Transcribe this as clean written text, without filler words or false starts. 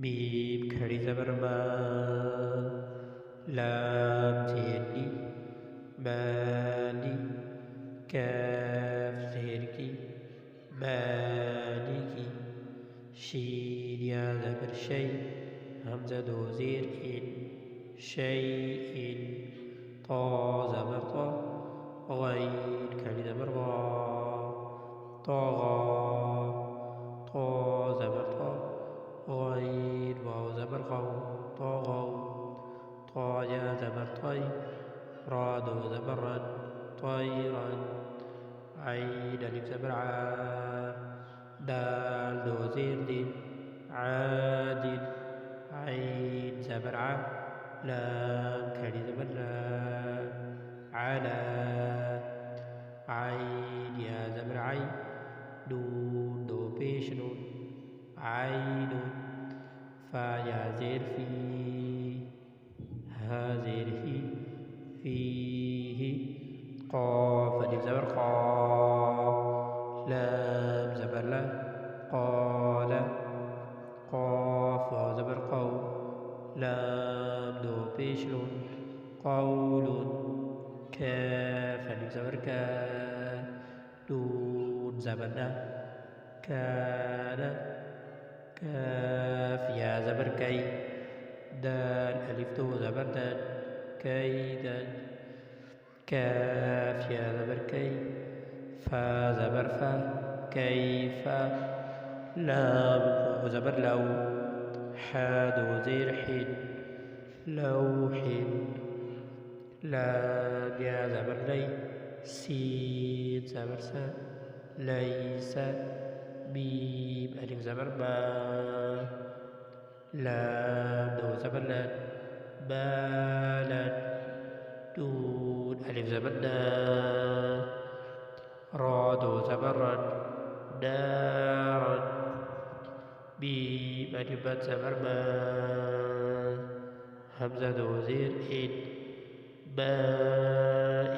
ميم کھڑی زبر ما لام زیر لی مالی کاف زیر کی مالکی شین یا زبر شی همزة دو زیر إن شيء طا زبر طا غين كالي زبر غا طغى طا زبر طا غين واو زبر غو طغوا طا يا زبر طي را دو زبر رن طيرا عين ألف زبر ع دال دو زير دين عادل عين زبر ع لام كالي زبر لا على عين يا زبر عين نون دو بيش نون عين فا يا زير في ها زير هي فيه قاف ألف زبر قا لام زبر لا قال قاف واو زبر قو لام دو بيش نون قول كاف ألف زبر كا نون زبرنا كان كاف يا زبر كي دال ألف دو زبر دال كيدا كاف يا زبر كي فا زبر فا كيف لام واو زبر لو حاد وزير حين لوح لام يا زبر لي سين زبر سا ليس ميم ألف زبر ما لام دو زبر لان بالا نون ألف زبر نا را دو زبر رن نارا ميم ألف زبر ما همزة دو زير إن ماء